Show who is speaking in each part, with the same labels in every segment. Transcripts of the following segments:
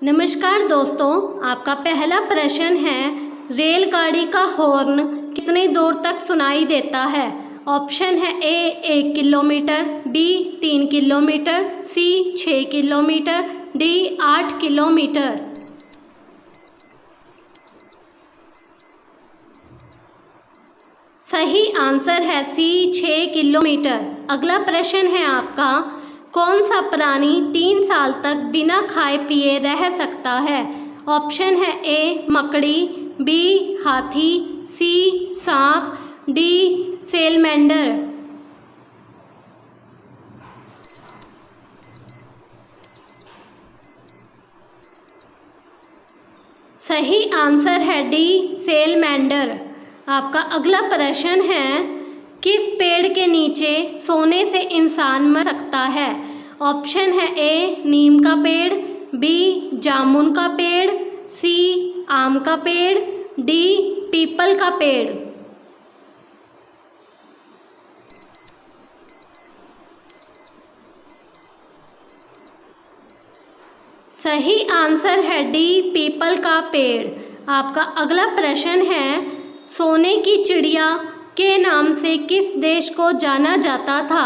Speaker 1: नमस्कार दोस्तों, आपका पहला प्रश्न है रेलगाड़ी का हॉर्न कितनी दूर तक सुनाई देता है। ऑप्शन है ए 1 किलोमीटर, बी 3 किलोमीटर, सी 6 किलोमीटर, डी 8 किलोमीटर। सही आंसर है सी 6 किलोमीटर। अगला प्रश्न है आपका, कौन सा प्राणी 3 साल तक बिना खाए पिए रह सकता है। ऑप्शन है ए मकड़ी, बी हाथी, सी सांप, डी सेलमेंडर। सही आंसर है डी सेलमेंडर। आपका अगला प्रश्न है, किस पेड़ के नीचे सोने से इंसान मर सकता है। ऑप्शन है ए नीम का पेड़, बी जामुन का पेड़, सी आम का पेड़, डी पीपल का पेड़। सही आंसर है डी पीपल का पेड़। आपका अगला प्रश्न है, सोने की चिड़िया के नाम से किस देश को जाना जाता था।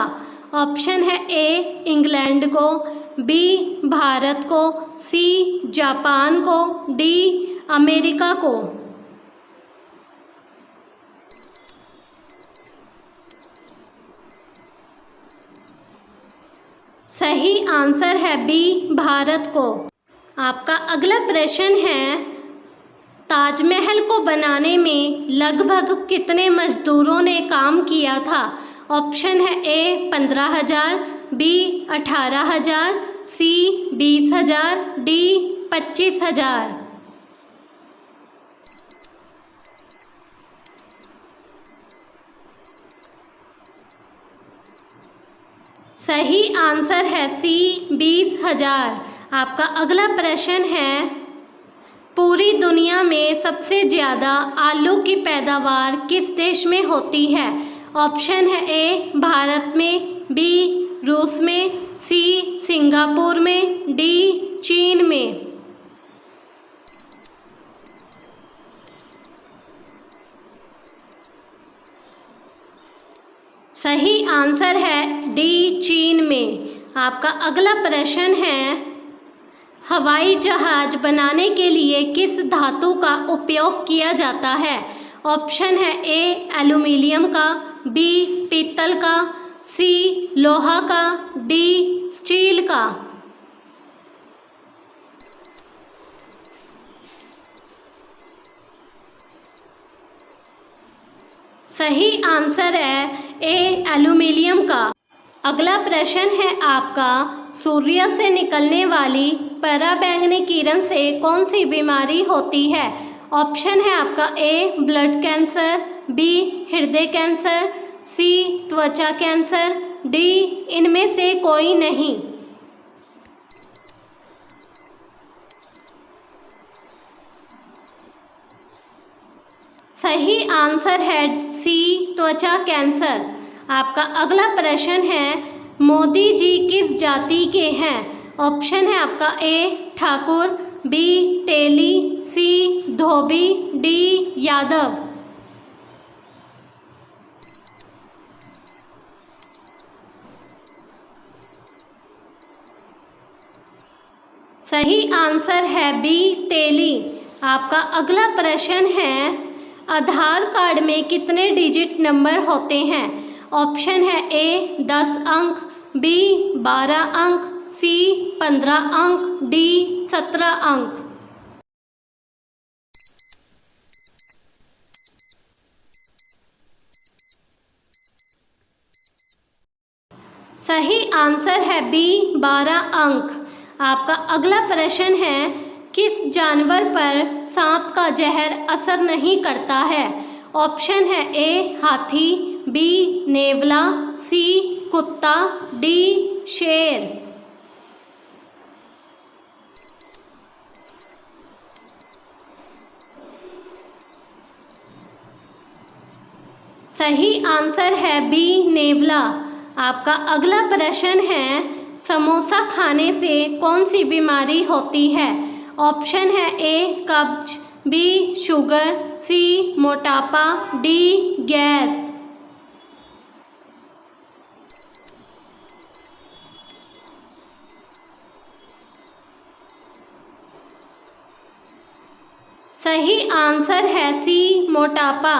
Speaker 1: ऑप्शन है ए इंग्लैंड को, बी भारत को, सी जापान को, डी अमेरिका को। सही आंसर है बी भारत को। आपका अगला प्रश्न है, ताजमहल को बनाने में लगभग कितने मजदूरों ने काम किया था। ऑप्शन है ए 15,000, बी 18,000, सी 20,000, डी 25,000। सही आंसर है सी 20,000। आपका अगला प्रश्न है, पूरी दुनिया में सबसे ज़्यादा आलू की पैदावार किस देश में होती है। ऑप्शन है ए भारत में, बी रूस में, सी सिंगापुर में, डी चीन में। सही आंसर है डी चीन में। आपका अगला प्रश्न है, हवाई जहाज बनाने के लिए किस धातु का उपयोग किया जाता है। ऑप्शन है ए एल्यूमिनियम का, बी पीतल का, सी लोहा का, डी स्टील का। सही आंसर है ए एल्यूमिनियम का। अगला प्रश्न है आपका, सूर्य से निकलने वाली पराबैंगनी किरण से कौन सी बीमारी होती है। ऑप्शन है आपका ए ब्लड कैंसर, बी हृदय कैंसर, सी त्वचा कैंसर, डी इनमें से कोई नहीं। सही आंसर है सी त्वचा कैंसर। आपका अगला प्रश्न है, मोदी जी किस जाति के हैं। ऑप्शन है आपका ए ठाकुर, बी तेली, सी धोबी, डी यादव। सही आंसर है बी तेली। आपका अगला प्रश्न है, आधार कार्ड में कितने डिजिट नंबर होते हैं। ऑप्शन है ए 10 अंक, बी 12 अंक, सी 15 अंक, डी 17 अंक। सही आंसर है बी 12 अंक। आपका अगला प्रश्न है, किस जानवर पर सांप का जहर असर नहीं करता है। ऑप्शन है ए हाथी, बी नेवला, सी कुत्ता, डी शेर। सही आंसर है बी नेवला। आपका अगला प्रश्न है, समोसा खाने से कौन सी बीमारी होती है। ऑप्शन है ए कब्ज, बी शुगर, सी मोटापा, डी गैस। सही आंसर है सी मोटापा।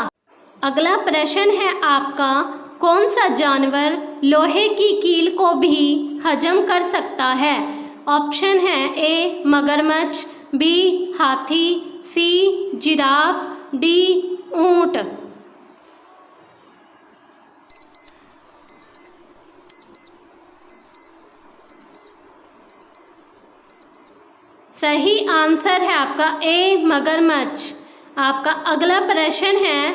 Speaker 1: अगला प्रश्न है आपका, कौन सा जानवर लोहे की कील को भी हजम कर सकता है? ऑप्शन है ए मगरमच्छ, बी हाथी, सी जिराफ, डी ऊंट। सही आंसर है आपका ए मगरमच्छ। आपका अगला प्रश्न है,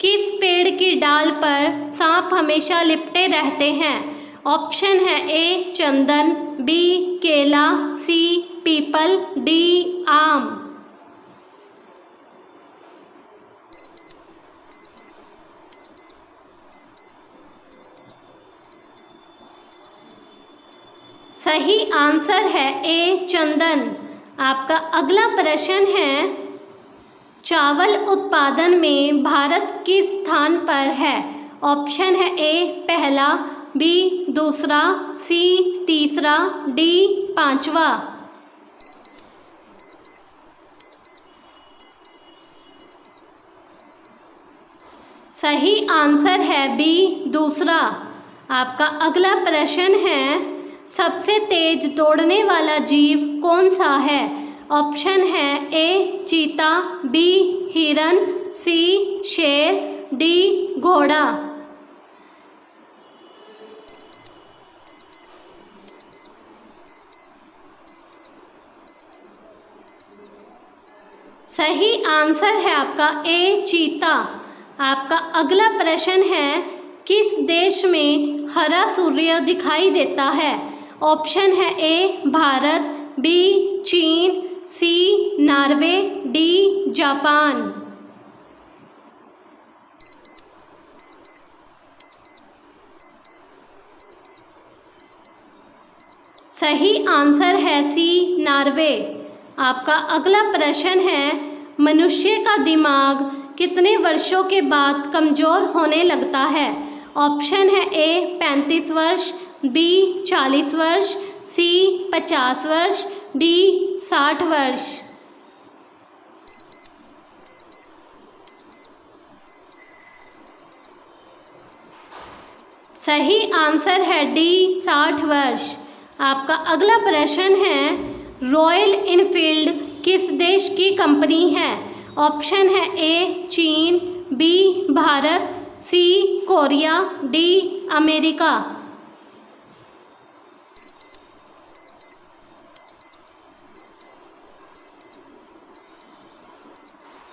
Speaker 1: किस पेड़ की डाल पर सांप हमेशा लिपटे रहते हैं? ऑप्शन है ए चंदन, बी केला, सी पीपल, डी आम। सही आंसर है ए चंदन। आपका अगला प्रश्न है, चावल उत्पादन में भारत किस स्थान पर है? ऑप्शन है ए पहला, बी दूसरा, सी तीसरा, डी पांचवा। सही आंसर है बी दूसरा। आपका अगला प्रश्न है, सबसे तेज दौड़ने वाला जीव कौन सा है? ऑप्शन है ए चीता, बी हिरन, सी शेर, डी घोड़ा। सही आंसर है आपका ए चीता। आपका अगला प्रश्न है, किस देश में हरा सूर्य दिखाई देता है? ऑप्शन है ए भारत, बी चीन, सी नॉर्वे, डी जापान। सही आंसर है सी नॉर्वे। आपका अगला प्रश्न है, मनुष्य का दिमाग कितने वर्षों के बाद कमज़ोर होने लगता है? ऑप्शन है ए 35 वर्ष, बी 40 वर्ष, सी 50 वर्ष, डी 60 वर्ष। सही आंसर है डी 60 वर्ष। आपका अगला प्रश्न है, रॉयल इनफील्ड किस देश की कंपनी है? ऑप्शन है ए चीन, बी भारत, सी कोरिया, डी अमेरिका।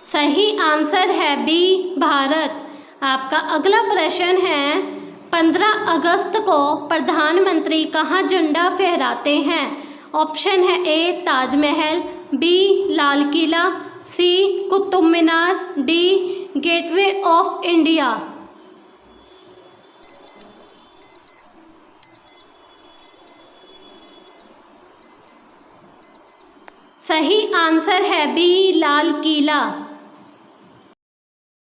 Speaker 1: सही आंसर है बी भारत। आपका अगला प्रश्न है, 15 अगस्त को प्रधानमंत्री कहाँ झंडा फहराते हैं? ऑप्शन है A Taj Mahal, B Lal Qila, C Qutub Minar, D gateway of India. सही आंसर है बी लाल किला।